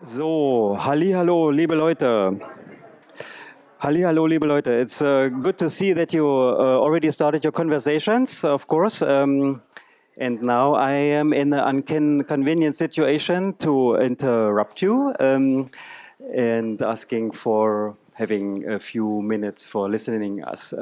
So, hallihallo, liebe Leute. Hallihallo, liebe Leute. It's good to see that you already started your conversations, of course. And now I am in an inconvenient situation to interrupt you and asking for having a few minutes for listening us.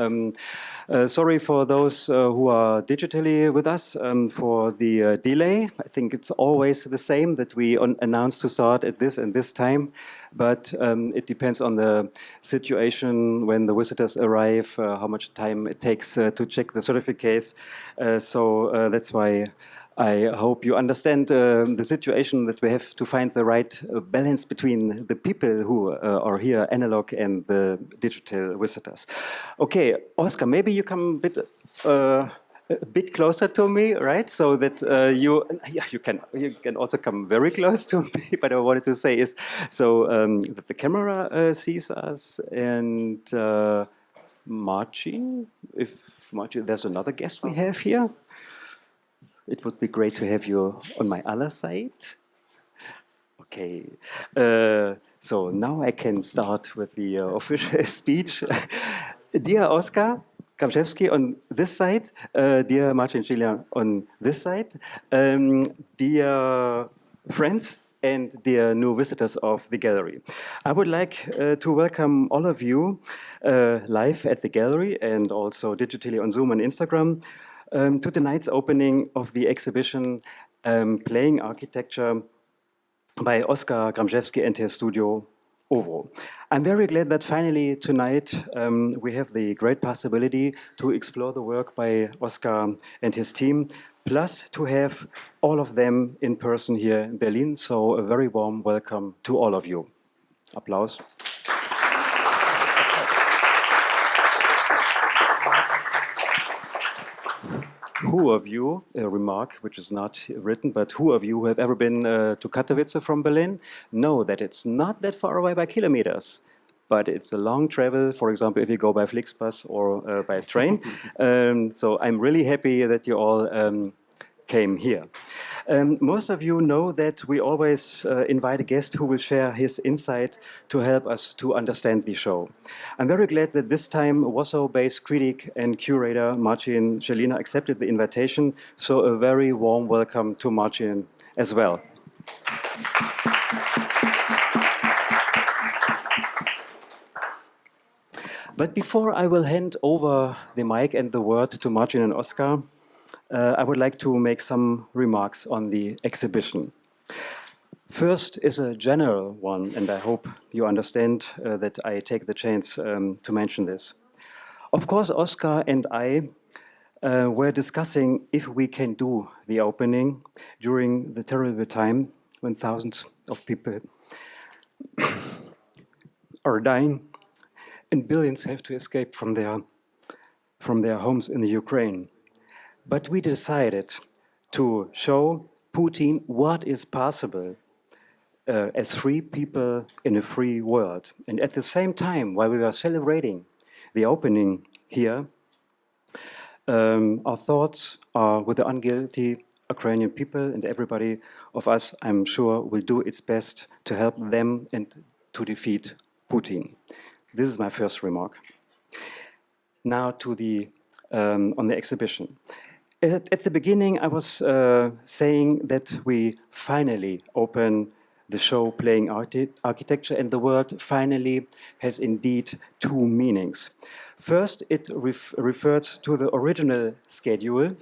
Sorry for those who are digitally with us for the delay. I think it's always the same that we announce to start at this and this time, but it depends on the situation when the visitors arrive, how much time it takes to check the certificates. So that's why I hope you understand the situation that we have to find the right balance between the people who are here, analog, and the digital visitors. Okay, Oskar, maybe you come a bit closer to me, right? So that you can also come very close to me. But what I wanted to say is so that the camera sees us, and Marcin, there's another guest we have here. It would be great to have you on my other side. Okay, so now I can start with the official speech. Dear Oskar Grąbczewscy on this side, dear Marcin Szczelina on this side, dear friends and dear new visitors of the gallery. I would like to welcome all of you live at the gallery and also digitally on Zoom and Instagram to tonight's opening of the exhibition Playing Architecture by Oskar Grąbczewski and his studio OVO. I'm very glad that finally tonight we have the great possibility to explore the work by Oskar and his team, plus to have all of them in person here in Berlin. So a very warm welcome to all of you. Applause. Who of you, a remark which is not written, but who of you who have ever been to Katowice from Berlin know that it's not that far away by kilometers, but it's a long travel, for example, if you go by Flixbus or by train. So I'm really happy that you all came here. Most of you know that we always invite a guest who will share his insight to help us to understand the show. I'm very glad that this time Warsaw-based critic and curator Marcin Szczelina accepted the invitation, so a very warm welcome to Marcin as well. But before I will hand over the mic and the word to Marcin and Oskar, I would like to make some remarks on the exhibition. First is a general one, and I hope you understand that I take the chance to mention this. Of course, Oskar and I were discussing if we can do the opening during the terrible time when thousands of people are dying and billions have to escape from their homes in the Ukraine. But we decided to show Putin what is possible as free people in a free world. And at the same time, while we were celebrating the opening here, our thoughts are with the unguilty Ukrainian people, and everybody of us, I'm sure, will do its best to help them and to defeat Putin. This is my first remark. Now to on the exhibition. At the beginning, I was saying that we finally open the show Playing Architecture, and the word finally has indeed two meanings. First, it refers to the original schedule.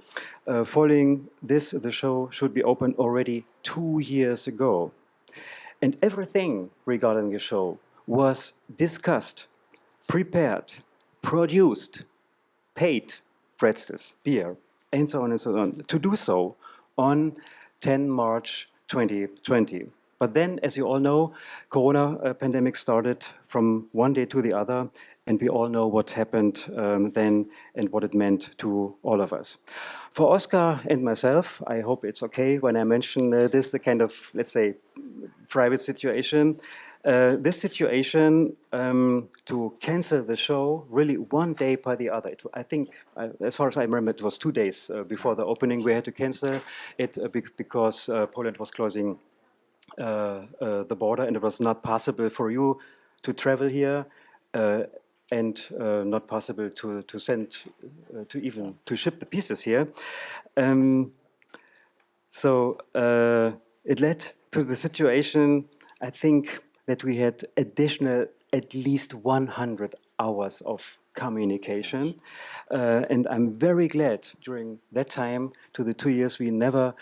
Following this, the show should be open already 2 years ago. And everything regarding the show was discussed, prepared, produced, paid, pretzels, beer, and so on and so on, to do so on 10 March 2020. But then, as you all know, Corona pandemic started from one day to the other, and we all know what happened then and what it meant to all of us. For Oskar and myself, I hope it's okay when I mention this, the kind of, let's say, private situation. This situation to cancel the show really one day by the other. I think, as far as I remember, it was 2 days before the opening we had to cancel it because Poland was closing the border, and it was not possible for you to travel here, and not possible to send, to ship the pieces here. So it led to the situation, I think, that we had additional at least 100 hours of communication. And I'm very glad during that time, to the 2 years, we never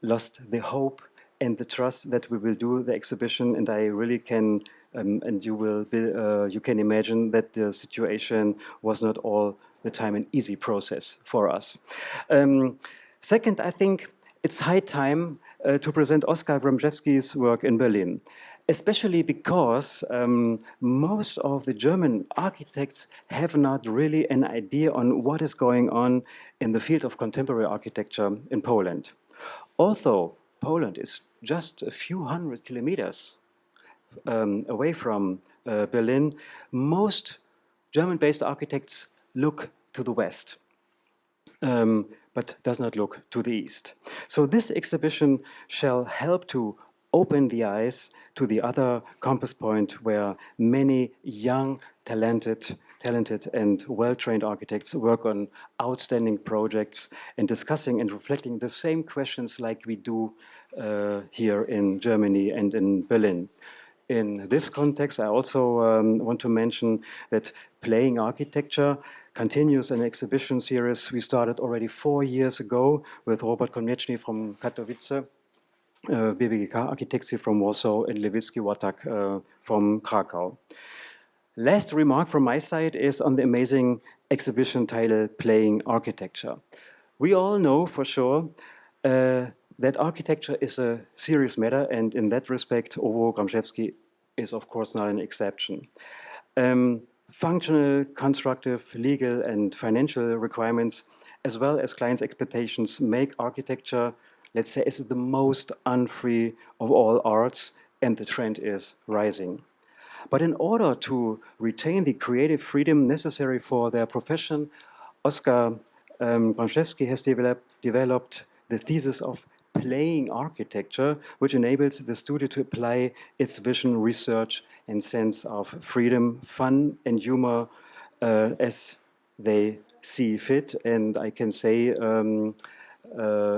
lost the hope and the trust that we will do the exhibition. And I really can, and you can imagine that the situation was not all the time an easy process for us. Second, I think it's high time to present Oskar Grąbczewski's work in Berlin, especially because most of the German architects have not really an idea on what is going on in the field of contemporary architecture in Poland. Although Poland is just a few hundred kilometers away from Berlin, most German-based architects look to the west. But does not look to the east. So this exhibition shall help to open the eyes to the other compass point where many young, talented and well-trained architects work on outstanding projects and discussing and reflecting the same questions like we do here in Germany and in Berlin. In this context, I also want to mention that Playing Architecture continues an exhibition series we started already 4 years ago with Robert Konieczny from Katowice, BBGK Architekci from Warsaw, and Lewicki Łatak from Krakow. Last remark from my side is on the amazing exhibition titled Playing Architecture. We all know for sure that architecture is a serious matter, and in that respect, OVO Grąbczewscy is of course not an exception. Functional, constructive, legal, and financial requirements, as well as clients' expectations, make architecture, let's say, is the most unfree of all arts, and the trend is rising. But in order to retain the creative freedom necessary for their profession, Oskar Grąbczewski has developed the thesis of Playing Architecture, which enables the studio to apply its vision, research, and sense of freedom, fun, and humor as they see fit. And I can say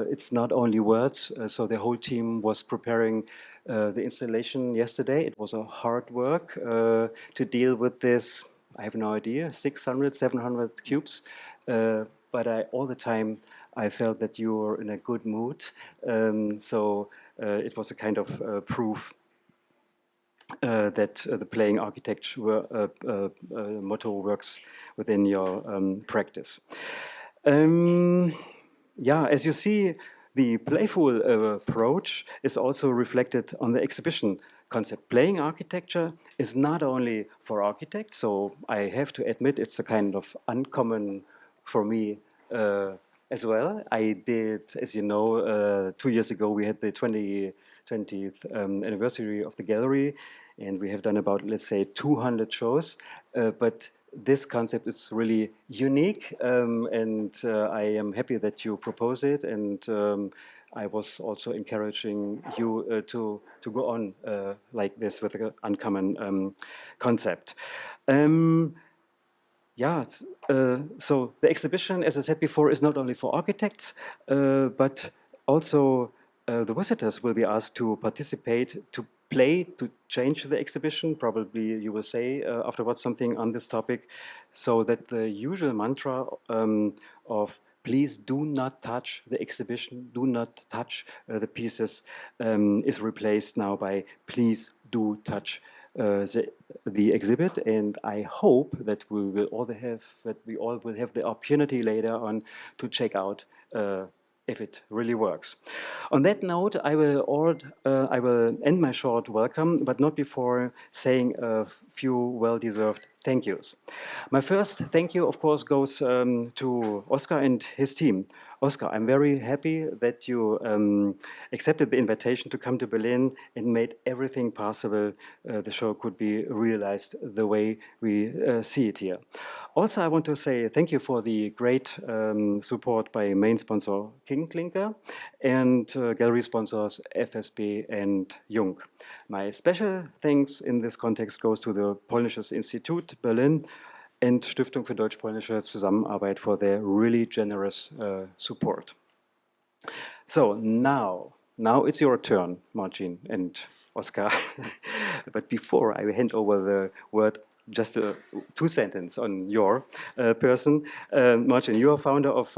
it's not only words. So the whole team was preparing the installation yesterday. It was a hard work to deal with this, I have no idea, 600, 700 cubes. But all the time, I felt that you were in a good mood. So it was a kind of proof that the Playing Architecture motto works within your practice. Yeah, as you see, the playful approach is also reflected on the exhibition concept. Playing Architecture is not only for architects, so I have to admit it's a kind of uncommon for me as well. I did, as you know, 2 years ago we had the 20th anniversary of the Galerie, and we have done about, let's say, 200 shows. But this concept is really unique, and I am happy that you propose it, and I was also encouraging you to go on like this with an uncommon concept. Yeah, so the exhibition, as I said before, is not only for architects, but also the visitors will be asked to participate, to play, to change the exhibition. Probably you will say afterwards something on this topic, so that the usual mantra of please do not touch the exhibition, do not touch the pieces is replaced now by please do touch the exhibit, and I hope that we all will have the opportunity later on to check out if it really works. On that note, I will end my short welcome, but not before saying a few well-deserved thank yous. My first thank you, of course, goes to Oskar and his team. Oskar, I'm very happy that you accepted the invitation to come to Berlin and made everything possible the show could be realized the way we see it here. Also, I want to say thank you for the great support by main sponsor King Klinker and gallery sponsors FSB and Jung. My special thanks in this context goes to the Polnisches Institut Berlin and Stiftung für deutsch-polnische Zusammenarbeit for their really generous support. So now it's your turn, Marcin and Oskar. But before I hand over the word, just two sentences on your person. Marcin, you are founder of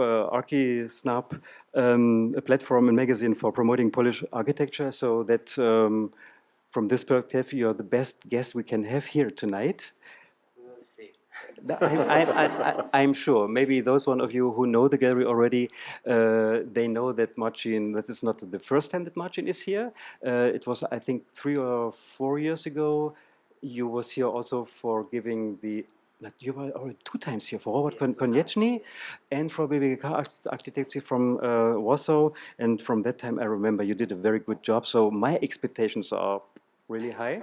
Snob, a platform and magazine for promoting Polish architecture, so that from this perspective, you're the best guest we can have here tonight. We'll see. I'm sure. Maybe those one of you who know the gallery already, they know that Marcin, that is not the first time that Marcin is here. It was, I think, 3 or 4 years ago. You was here also for giving the, you were already 2 times here, for Robert Konieczny and for BBK Architektur from Warsaw. And from that time, I remember you did a very good job. So my expectations are really high,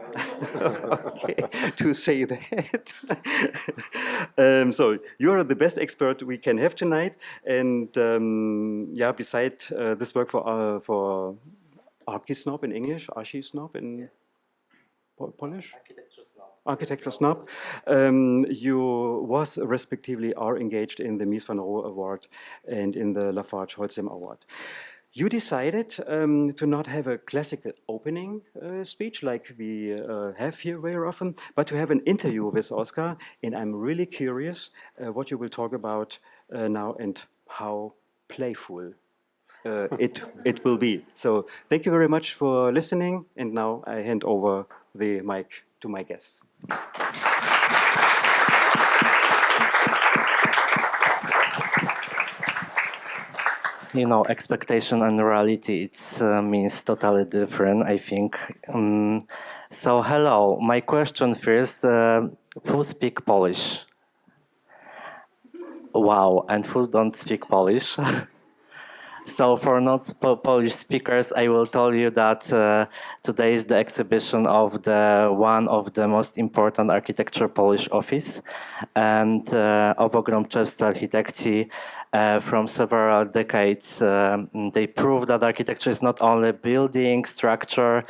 okay, to say that. So you're the best expert we can have tonight, and yeah, beside this work for Archi-Snob in English, Archi-Snob in Polish? Architektur Snob. You was respectively are engaged in the Mies van Roo Award and in the Lafarge Holcim Award. You decided to not have a classical opening speech like we have here very often, but to have an interview with Oskar. And I'm really curious what you will talk about now and how playful it will be. So thank you very much for listening. And now I hand over the mic to my guests. You know, expectation and reality, it means totally different, I think. So, hello. My question first, who speak Polish? Wow, and who don't speak Polish? So for not-Polish speakers, I will tell you that today is the exhibition of one of the most important architecture Polish office, and OVO Grąbczewscy architekci from several decades. They prove that architecture is not only building, structure,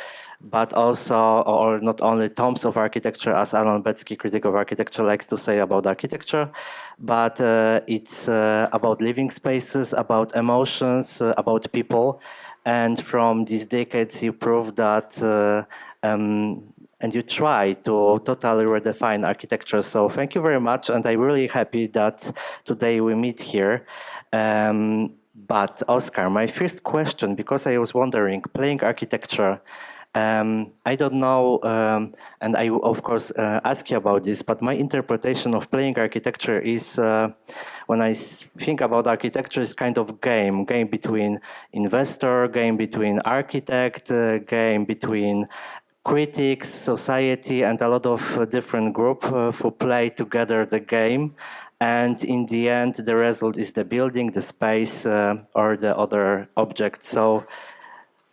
but also, or not only tomes of architecture, as Alan Betsky, critic of architecture, likes to say about architecture, but it's about living spaces, about emotions, about people. And from these decades, you prove that, and you try to totally redefine architecture. So thank you very much, and I'm really happy that today we meet here. But Oskar, my first question, because I was wondering, playing architecture, I don't know, and I of course ask you about this, but my interpretation of playing architecture is, when I think about architecture, is kind of game between investor, game between architect, game between critics, society, and a lot of different groups who play together the game. And in the end, the result is the building, the space, or the other object. So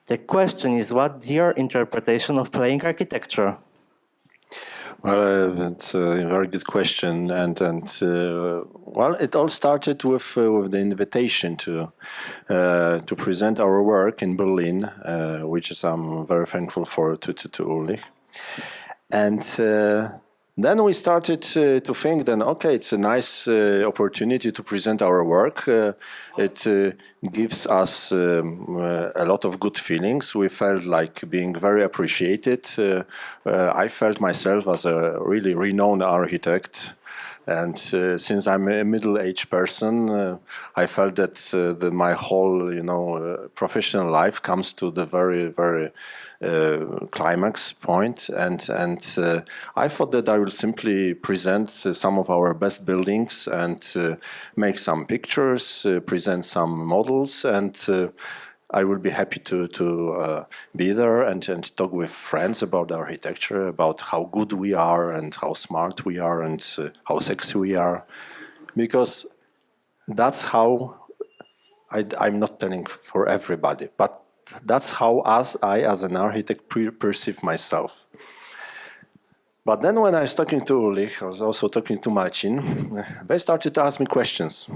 the question is, what's your interpretation of playing architecture? Well, it's a very good question, and well, it all started with the invitation to present our work in Berlin, which is I'm very thankful for to Ulrich, and then we started to think, then, okay, it's a nice opportunity to present our work. It gives us a lot of good feelings. We felt like being very appreciated. I felt myself as a really renowned architect. And since I'm a middle-aged person, I felt that my whole, professional life comes to the very, very climax point, and I thought that I will simply present some of our best buildings and make some pictures, present some models, and I will be happy to be there and talk with friends about architecture, about how good we are and how smart we are and how sexy we are, because that's how I'm not telling for everybody, but that's how I as an architect perceive myself. But then when I was talking to Ulrich, I was also talking to Marcin, they started to ask me questions.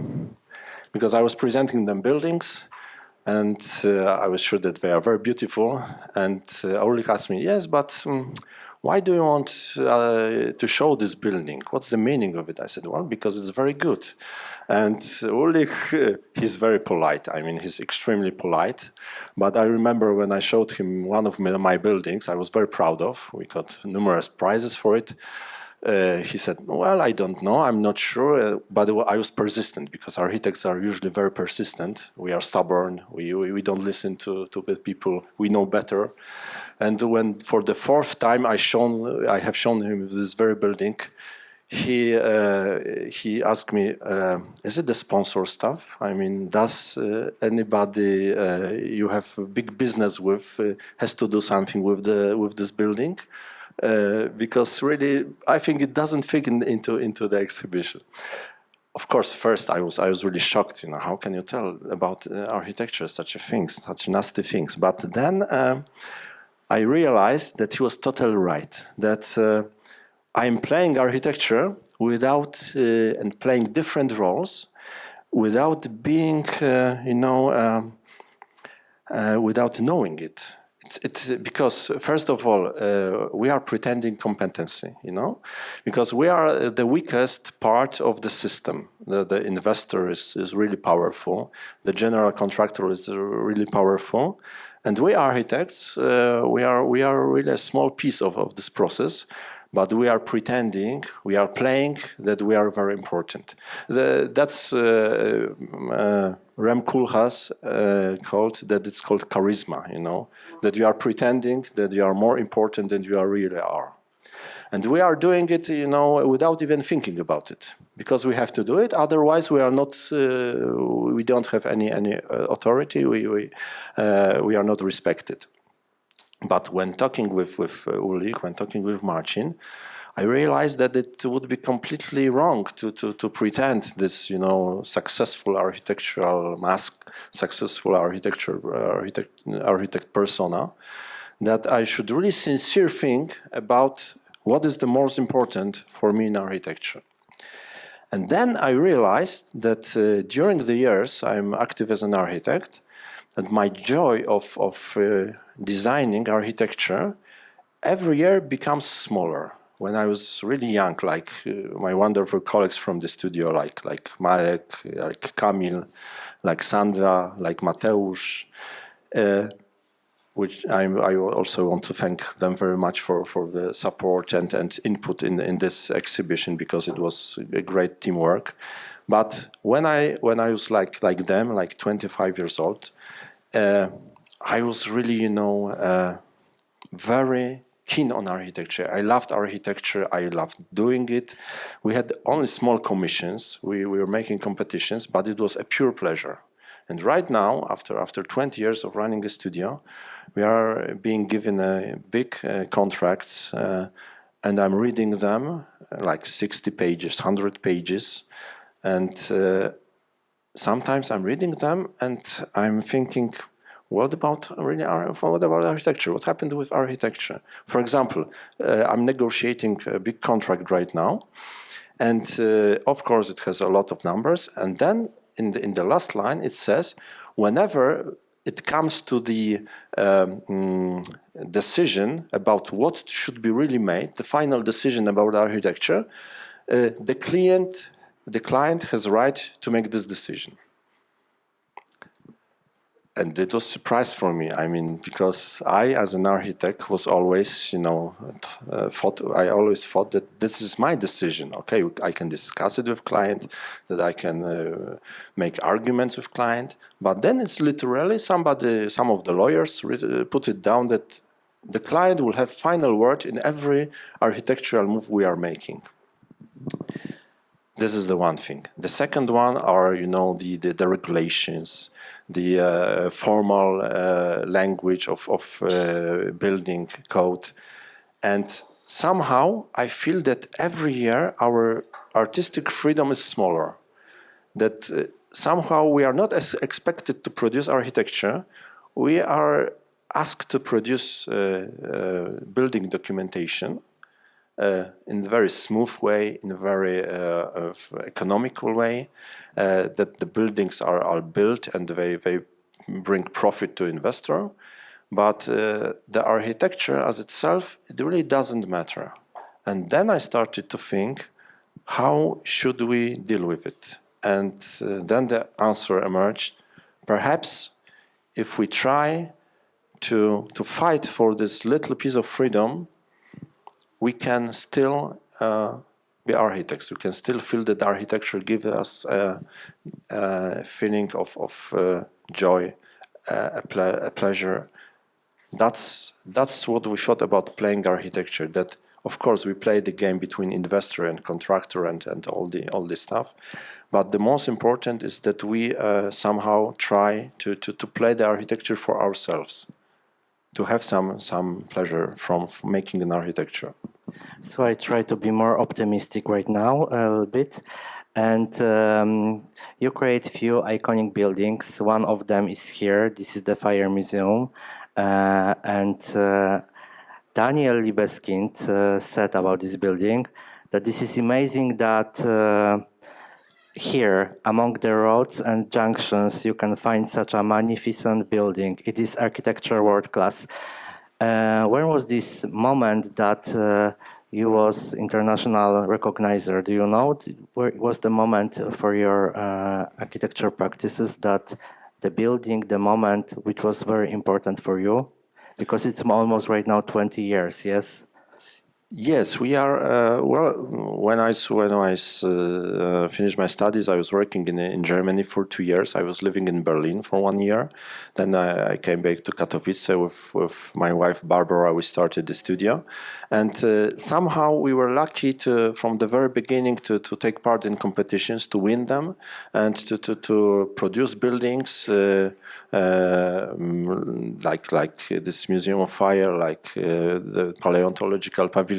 Because I was presenting them buildings, and I was sure that they are very beautiful. And Ulrich asked me, yes, but why do you want to show this building? What's the meaning of it? I said, well, because it's very good. And Ulrich, he's very polite. I mean, he's extremely polite. But I remember when I showed him one of my buildings, I was very proud of. We got numerous prizes for it. He said, well, I don't know, I'm not sure, but I was persistent because architects are usually very persistent. We are stubborn, we don't listen to the people, we know better. And when for the fourth time I have shown him this very building, he asked me, is it the sponsor stuff? I mean, does anybody you have big business with has to do something with this building? Because really, I think it doesn't fit into the exhibition. Of course, first I was really shocked. You know, how can you tell about architecture, such nasty things? But then I realized that he was totally right. That I'm playing architecture without and playing different roles, without being, without knowing it. It's because, first of all, we are pretending competency, you know, because we are the weakest part of the system. The investor is really powerful. The general contractor is really powerful. And we architects, we are really a small piece of this process. But we are pretending, we are playing that we are very important. That's Rem Koolhaas it's called charisma, you know, that you are pretending that you are more important than you really are. And we are doing it, you know, without even thinking about it, because we have to do it. Otherwise, we are not, we don't have any authority. We are not respected. But when talking with Ulrich, when talking with Marcin, I realized that it would be completely wrong to pretend this, you know, successful architectural mask, successful architect persona, that I should really sincere think about what is the most important for me in architecture. And then I realized that during the years I'm active as an architect, and my joy of designing architecture every year becomes smaller. When I was really young, like my wonderful colleagues from the studio, like Marek, like Kamil, like Sandra, like Mateusz, which I also want to thank them very much for the support and input in this exhibition, because it was a great teamwork. But when I was like them, like 25 years old, I was really, you know, very keen on architecture. I loved architecture. I loved doing it. We had only small commissions. We were making competitions, but it was a pure pleasure. And right now, after 20 years of running a studio, we are being given big contracts, and I'm reading them, like 60 pages, 100 pages, and sometimes I'm reading them and I'm thinking, what about architecture? What happened with architecture? For example, I'm negotiating a big contract right now, and of course it has a lot of numbers. And then in the last line it says, whenever it comes to the decision about what should be really made, the final decision about architecture, the client has right to make this decision. And it was a surprise for me. I mean, because I, as an architect, was always, you know, I always thought that this is my decision. Okay, I can discuss it with client, that I can make arguments with client. But then it's literally some of the lawyers put it down that the client will have final word in every architectural move we are making. This is the one thing. The second one are, you know, the regulations, the formal language of building code. And somehow I feel that every year our artistic freedom is smaller. That somehow we are not as expected to produce architecture. We are asked to produce building documentation in a very smooth way, in a very economical way, that the buildings are built and they bring profit to investor. But the architecture as itself, it really doesn't matter. And then I started to think, how should we deal with it? And then the answer emerged, perhaps if we try to fight for this little piece of freedom, we can still be architects. We can still feel that architecture gives us a feeling of joy, a pleasure. That's what we thought about playing architecture. That of course we play the game between investor and contractor and all this stuff, but the most important is that we somehow try to play the architecture for ourselves, to have some pleasure from making an architecture. So I try to be more optimistic right now a little bit. And you create few iconic buildings. One of them is here. This is the Fire Museum. And Daniel Libeskind said about this building that this is amazing that here, among the roads and junctions, you can find such a magnificent building. It is architecture world class. Where was this moment that you was international recognizer? Do you know where was the moment for your architecture practices that the building, the moment which was very important for you? Because it's almost right now 20 years, yes? Yes, we are. Well, when I finished my studies, I was working in Germany for 2 years. I was living in Berlin for 1 year. Then I came back to Katowice with my wife Barbara. We started the studio, and somehow we were lucky to, from the very beginning, to take part in competitions, to win them, and to produce buildings like this Museum of Fire, like the Paleontological Pavilion.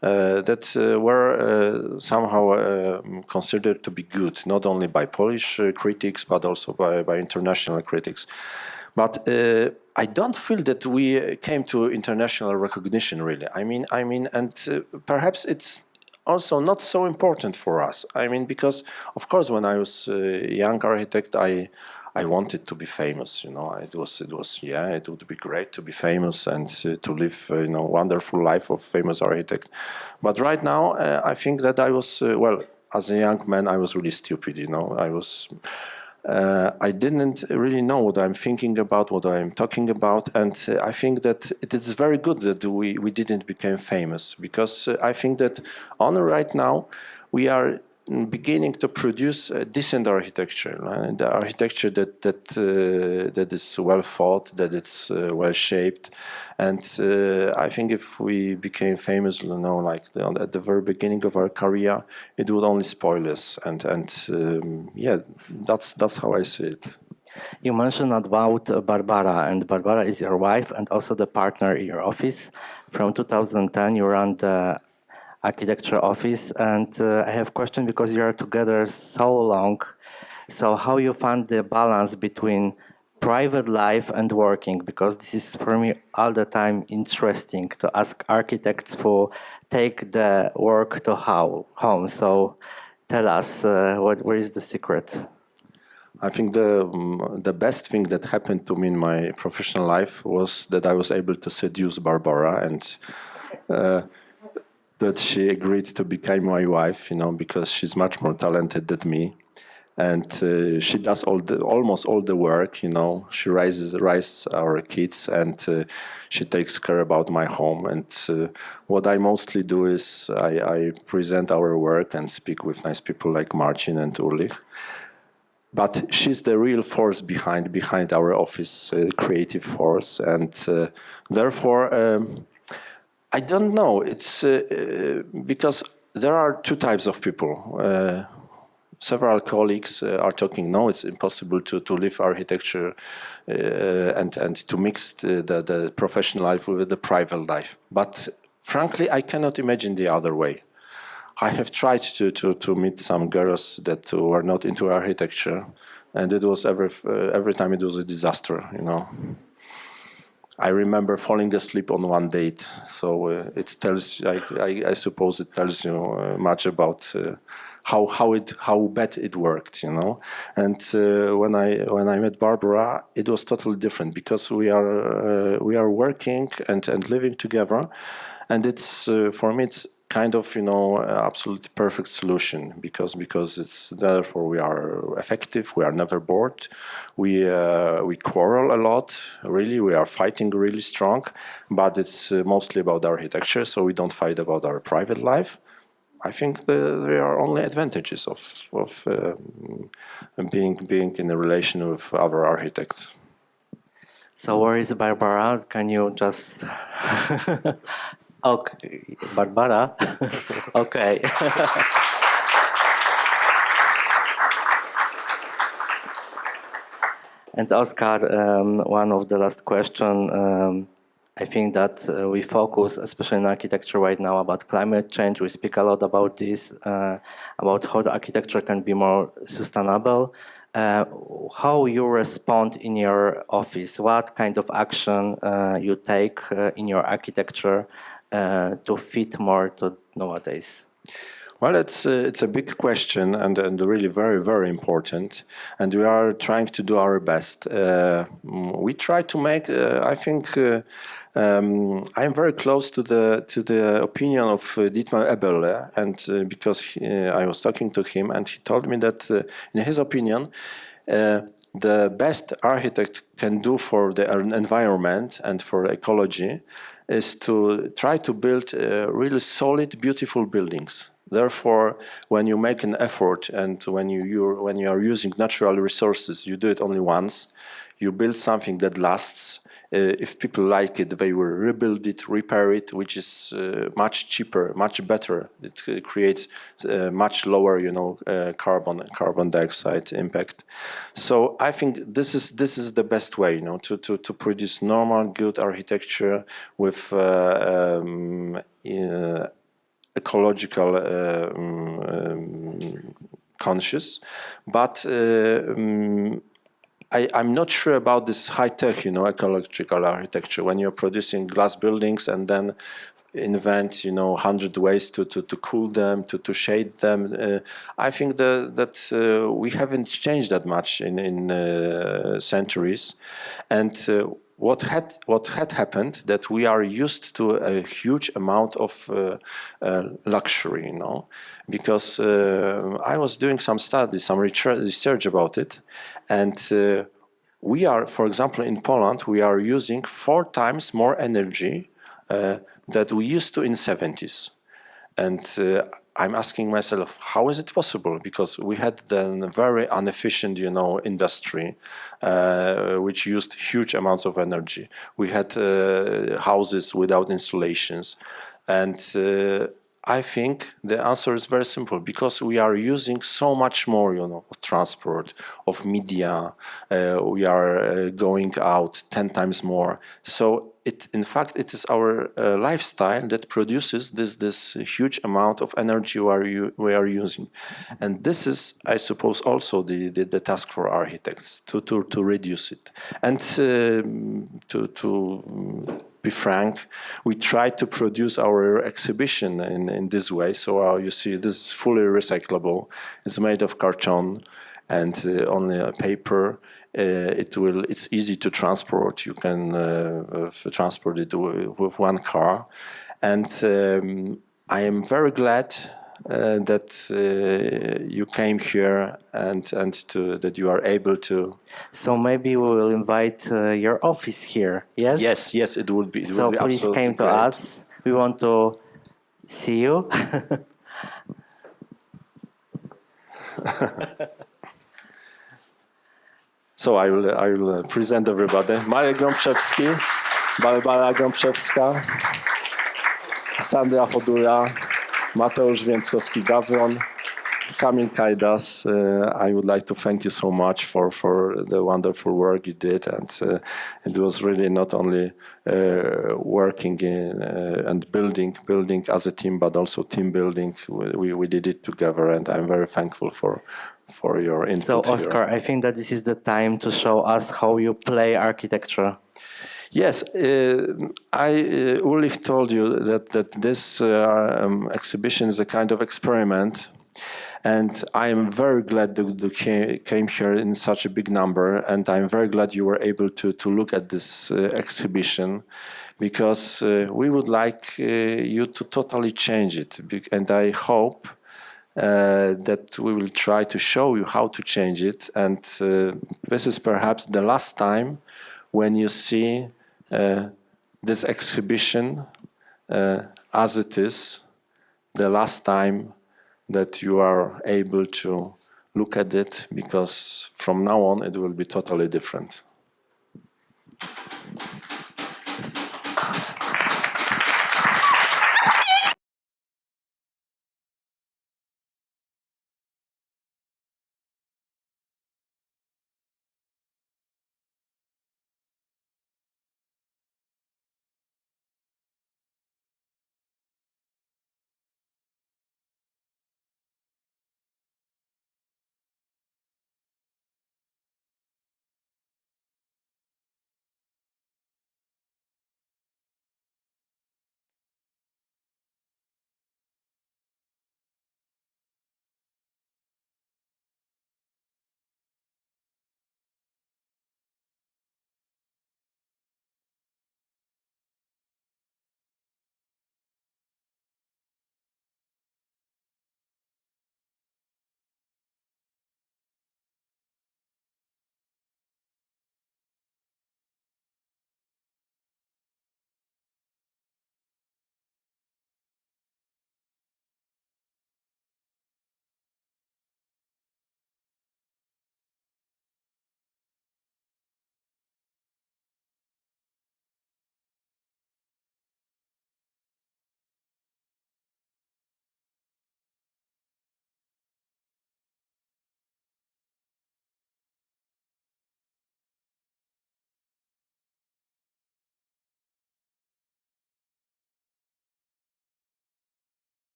That were somehow considered to be good, not only by Polish critics, but also by international critics. But I don't feel that we came to international recognition, really. I mean, and perhaps it's also not so important for us. I mean, because, of course, when I was a young architect, I wanted to be famous, you know. It was it would be great to be famous and to live, wonderful life of famous architect. But right now, I think that I was well, as a young man, I was really stupid, you know. I didn't really know what I'm thinking about, what I'm talking about, and I think that it is very good that we didn't become famous, because I think that only right now we are beginning to produce a decent architecture, right? The architecture that is well thought, that it's well shaped, and I think if we became famous, like at the very beginning of our career, it would only spoil us, and yeah, that's how I see it. You mentioned about Barbara, and Barbara is your wife and also the partner in your office. From 2010, you run the architecture office, and I have a question because you are together so long. So how you find the balance between private life and working? Because this is for me all the time interesting to ask architects who take the work to home. So tell us, where is the secret? I think the best thing that happened to me in my professional life was that I was able to seduce Barbara, and that she agreed to become my wife, because she's much more talented than me, and she does almost all the work. She raises our kids, and she takes care about my home. And what I mostly do is I present our work and speak with nice people like Marcin and Ulrich. But she's the real force behind our office, creative force, and therefore. I don't know. It's because there are two types of people. Several colleagues are talking, no, it's impossible to live architecture and to mix the professional life with the private life. But frankly, I cannot imagine the other way. I have tried to meet some girls that were not into architecture, and it was every time it was a disaster, you know. I remember falling asleep on one date, so it tells. I suppose it tells you much about how bad it worked, you know. And when I met Barbara, it was totally different because we are working and living together, and it's for me it's kind of, you know, absolutely perfect solution because it's therefore we are effective, we are never bored, we quarrel a lot, really, we are fighting really strong, but it's mostly about architecture, so we don't fight about our private life. I think there are only advantages of being in a relation with other architects. So where is Barbara? Can you just... Okay, Barbara. Okay. And Oskar, one of the last question. I think that we focus, especially in architecture right now, about climate change. We speak a lot about this, about how the architecture can be more sustainable. How you respond in your office? What kind of action you take in your architecture to fit more to nowadays? Well, it's a big question and really very, very important, and we are trying to do our best. We try to make. I think I am very close to the opinion of Dietmar Eberle, and because I was talking to him, and he told me that in his opinion, the best architect can do for the environment and for ecology is to try to build really solid, beautiful buildings. Therefore, when you make an effort and when you are using natural resources, you do it only once. You build something that lasts. If people like it, they will rebuild it, repair it, which is much cheaper, much better. It creates much lower, you know, carbon dioxide impact. So I think this is the best way, you know, to produce normal, good architecture with ecological conscious, but I'm not sure about this high-tech, you know, ecological architecture. When you're producing glass buildings and then invent, you know, 100 ways to cool them, to shade them. I think that we haven't changed that much in centuries, and what had happened that we are used to a huge amount of luxury, you know, because I was doing some studies, some research about it, and we are, for example, in Poland, we are using 4 times more energy that we used to in 70s. And I'm asking myself, how is it possible? Because we had then a very inefficient, you know, industry, which used huge amounts of energy. We had houses without installations. And I think the answer is very simple, because we are using so much more, you know, of transport, of media. We are going out 10 times more. So in fact, it is our lifestyle that produces this huge amount of energy we are using. And this is, I suppose, also the task for architects, to reduce it. And to be frank, we try to produce our exhibition in this way. So you see, this is fully recyclable. It's made of carton and only a paper. It's easy to transport. You can transport it with one car. And I am very glad that you came here and that you are able to. So maybe we will invite your office here. Yes. Yes, it would be. So please come to us. We want to see you. So I will present everybody. Marek Grąbczewski, Barbara Grąbczewska, Sandra Chodura, Mateusz Więckowski-Gawron, Kamil Kajdas, I would like to thank you so much for the wonderful work you did, and it was really not only working in and building as a team, but also team building. We did it together, and I'm very thankful for your input. So, Oskar, here. I think that this is the time to show us how you play architecture. Yes, Ulrich told you that this exhibition is a kind of experiment, and I am very glad that you came here in such a big number, and I'm very glad you were able to look at this exhibition, because we would like you to totally change it, and I hope that we will try to show you how to change it, and this is perhaps the last time when you see this exhibition as it is, the last time that you are able to look at it, because from now on it will be totally different.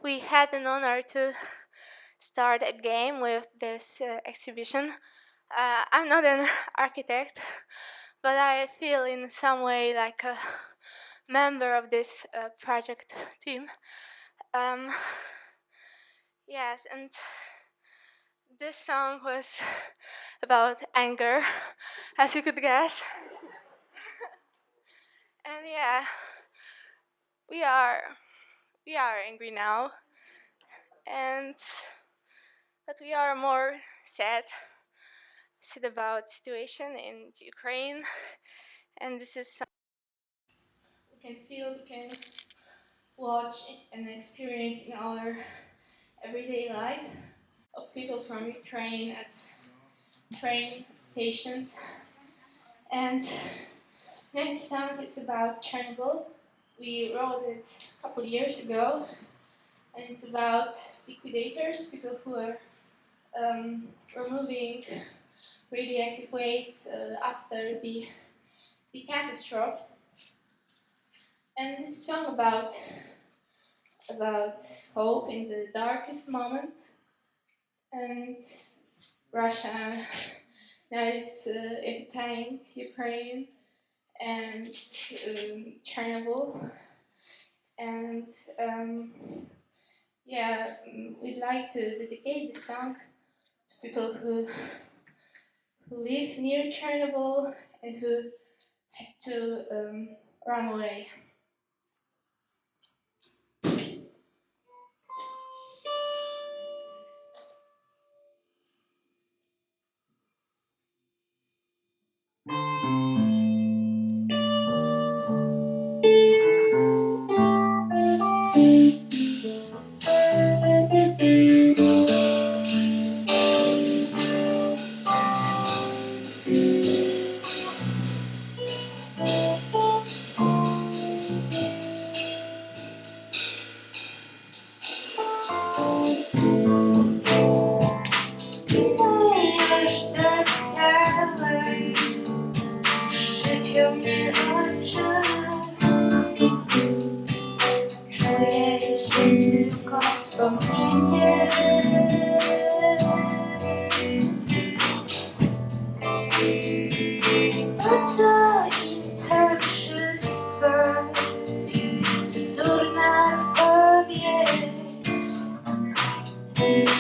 We had an honor to start a game with this exhibition. I'm not an architect, but I feel in some way like a member of this project team. Yes, and this song was about anger, as you could guess. And yeah, we are angry now, but we are more sad about situation in Ukraine, and this is something we can feel, we can watch and experience in our everyday life of people from Ukraine at train stations. And next song is about Chernobyl. We wrote it a couple years ago, and it's about liquidators, people who are removing radioactive waste after the catastrophe. And this is a song about hope in the darkest moment. And Russia now is occupying Ukraine and Chernobyl. And we'd like to dedicate this song to people who live near Chernobyl and who had to run away.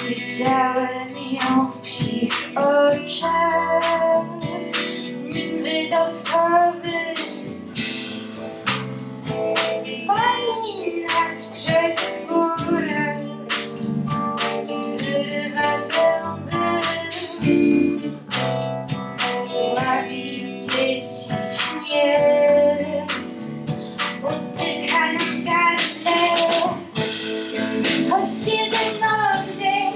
Widziałem ją w psich oczach, nim wydał skowyt. Pani nas przez górę wyrywa zęby, ławi dzieci śmiech, utyka na gardle. Choć jeden oddech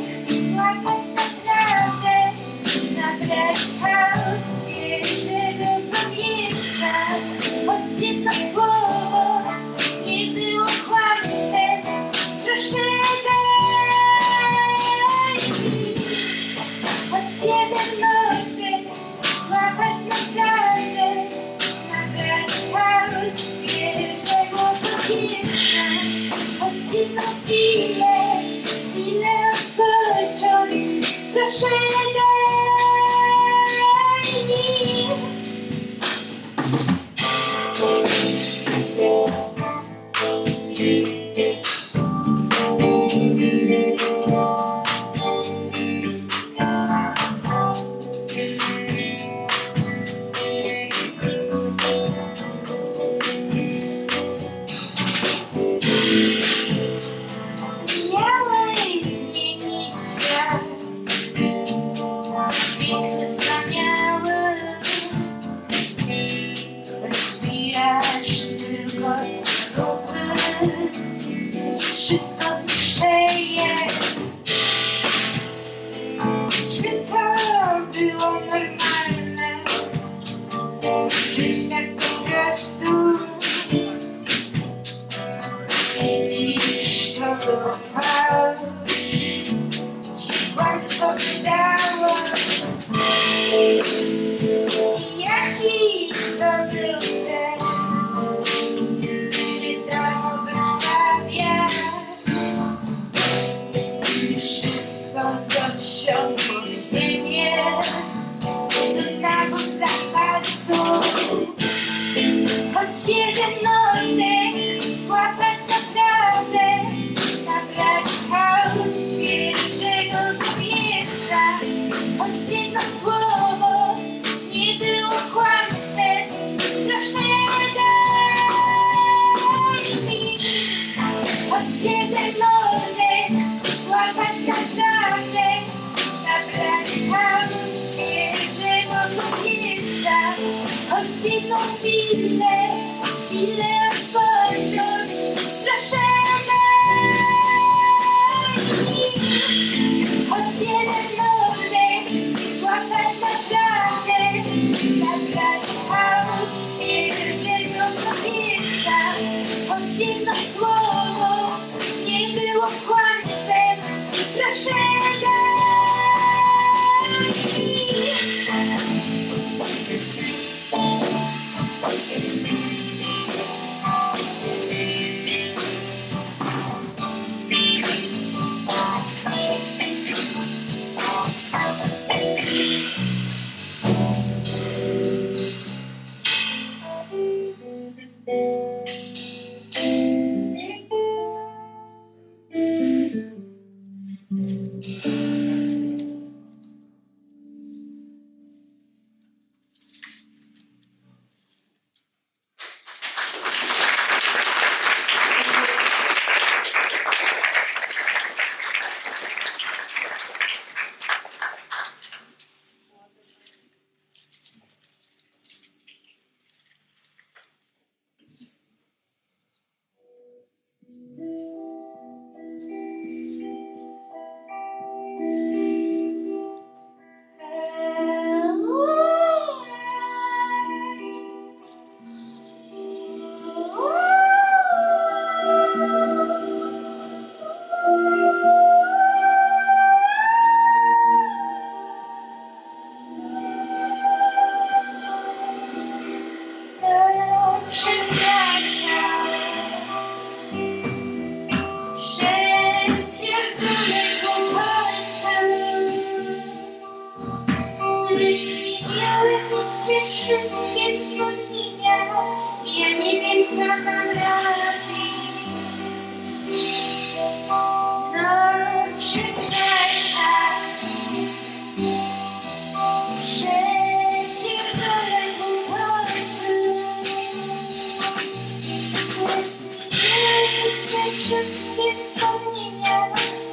złapać naprawdę, nabrać chaos świeżego powietrza. Choć jedno słowo nie było kłamstwem, proszę daj mi. Choć jeden oddech złapać naprawdę, nabrać chaos świeżego powietrza. Choć jedną chwilę odpocząć, proszę daj mi. Miałeś zmienić świat, piękny, wspaniały. Rozbijasz tylko skróty, nie wszystko zniszczeje. Czy to było normalne? Żyć tak po prostu. Widzisz, to było fałsz, ci kłamstwo wydało. I jaki to był sens, się dało wyprawiać. Wszystko to wsiąkło w ziemię, do nawóz dla pastu. Choć jeden oddech złapać naprawdę, nabrać chaos świeżego powietrza. Choć jedno słowo nie było kłamstwem, proszę daj mi. Choć jeden oddech złapać naprawdę, nabrać chaos świeżego powietrza. Choć jedną chwilę odpocząć, proszę daj mi. Choć jeden oddech złapać naprawdę, nabrać chaos świeżego powietrza. Choć jedno słowo nie było kłamstwem, proszę daj mi. że pierdolę chłopaca. Lecz zmieniały mi się wszystkie wspomnienia i ja nie wiem, co mam robić. No, przepraszam, że pierdolę głupoty. Zmieniały mi się wszystkie wspomnienia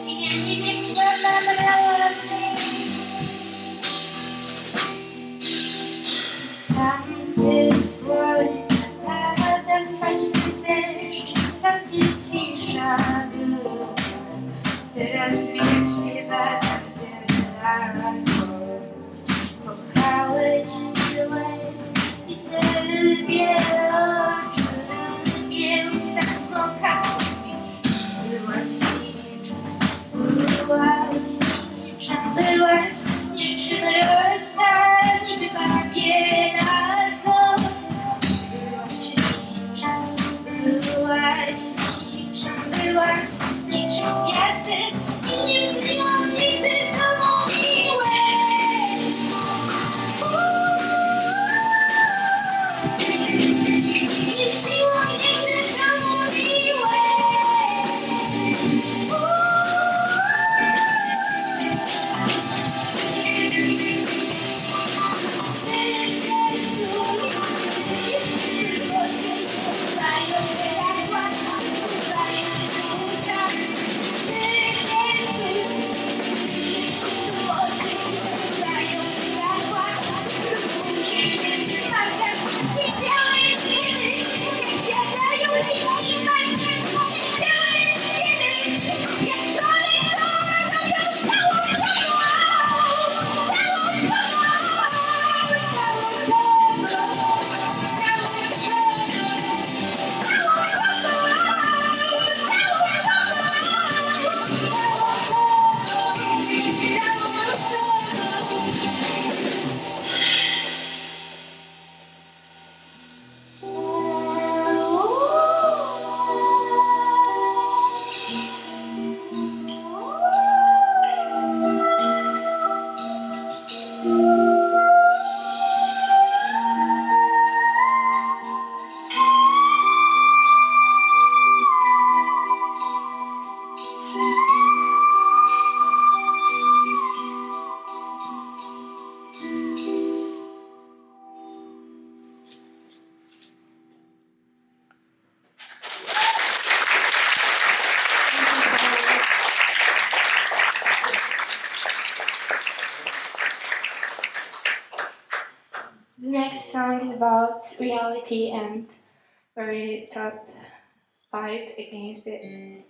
i ja nie wiem, co mam robić. Tam, gdzie słońce pada, kwaśny deszcz, tam, gdzie cisza była. Teraz widać śpiewa tam, gdzie lato. Kochałeś, byłeś i te lwie oczy, lwie usta smoka mówisz. Byłaś niczym rosa, niby babie lato. Byłaś niczym gwiazdy i nie byłam nigdy tobą miłeś. Nie byłam nigdy tobą miłeś. The next song is about reality and very tough fight against it.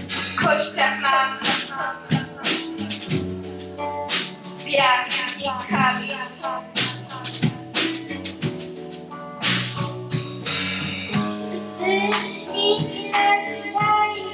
W kościach mam piach i kamień. Ty śnieg nastaje.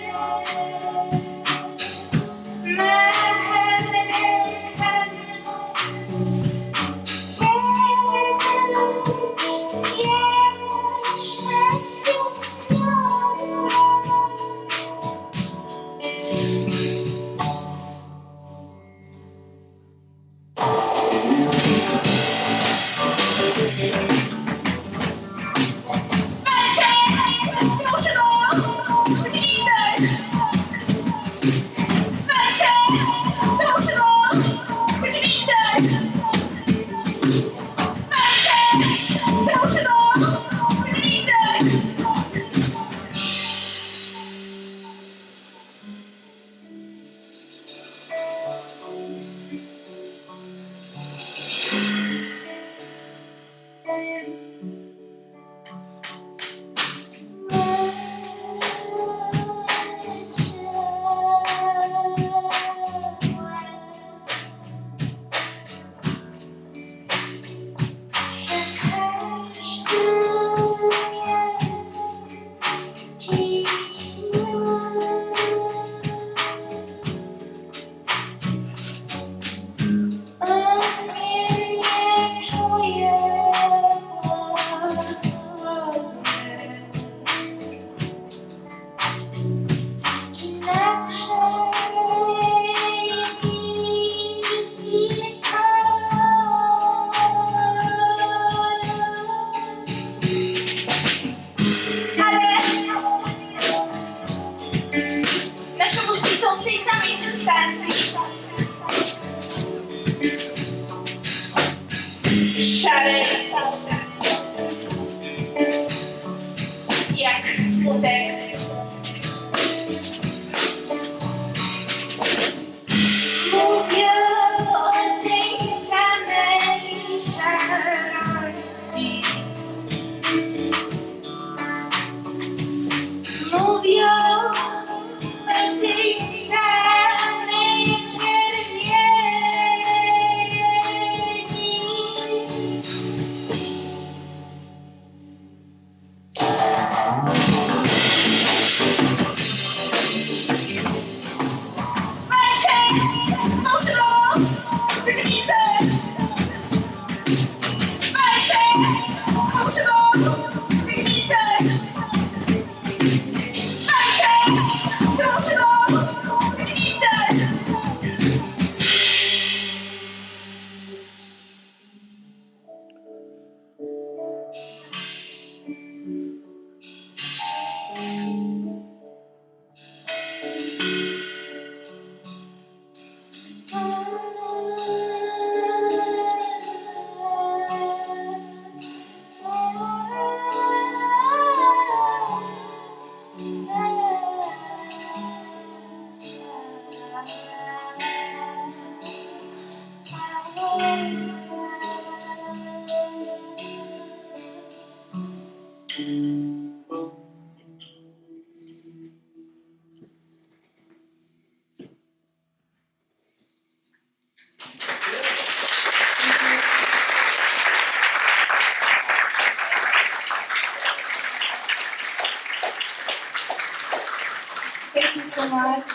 Thank you so much.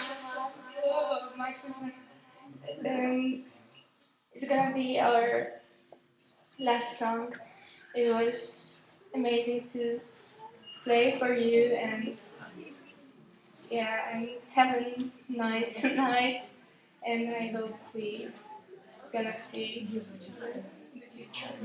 My favorite. And it's gonna be our last song. It was amazing to play for you, and yeah, and have a nice night. And I hope we gonna see you in the future.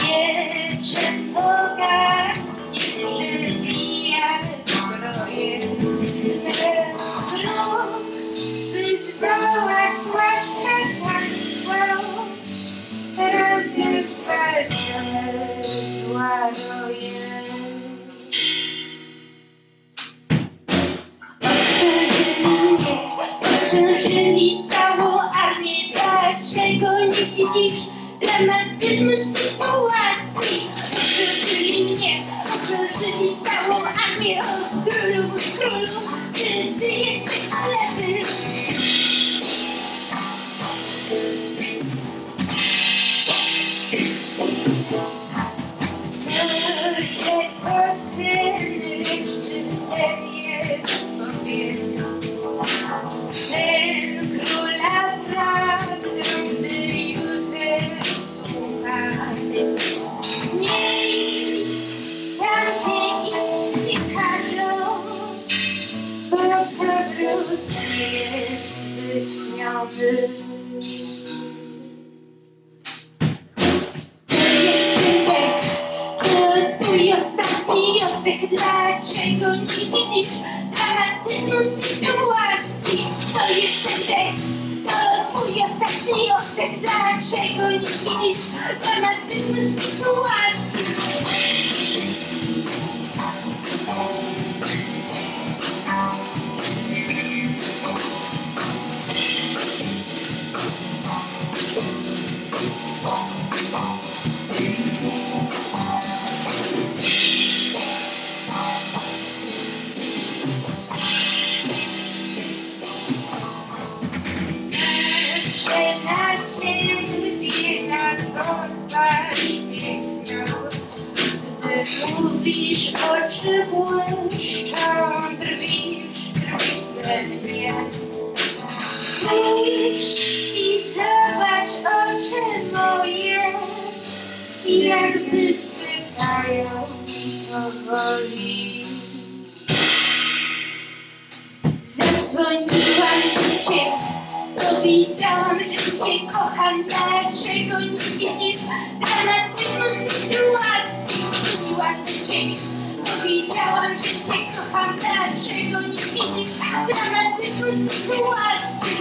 Mieczem pogasnie przebija zbroję. Wróg, by zwołać łaskę pańską, rozezwać zła roje. obkrążyli całą armię. Dlaczego nie widzisz dramatyzmu sytuacji? Obkrążyli mnie, obkrążyli całą armię. O królu, królu, czy ty jesteś ślepy? Że to sen, lecz czym sen jest, powiedz. Sen króla prawdą, gdy Józef słucha. Nie idź, tam nie iść ci każą, bo powrót jest wyśniony. Twój ostatni oddech, dlaczego nie widzisz dramatyzmu sytuacji? To jest oddech, to twój ostatni oddech, dlaczego nie widzisz dramatyzmu sytuacji? Na ciebie na twarz piękna, gdy mówisz, oczy błyszczą, drwisz ze mnie. Spójrz i zobacz oczy moje, jakby sypają powoli. Zadzwoniłam do ciebie, powiedziałam, że cię kocham, dlaczego nie widzisz dramatyzmu sytuacji? Dzwoniłam do ciebie, powiedziałam, że cię kocham, dlaczego nie widzisz dramatyzmu sytuacji?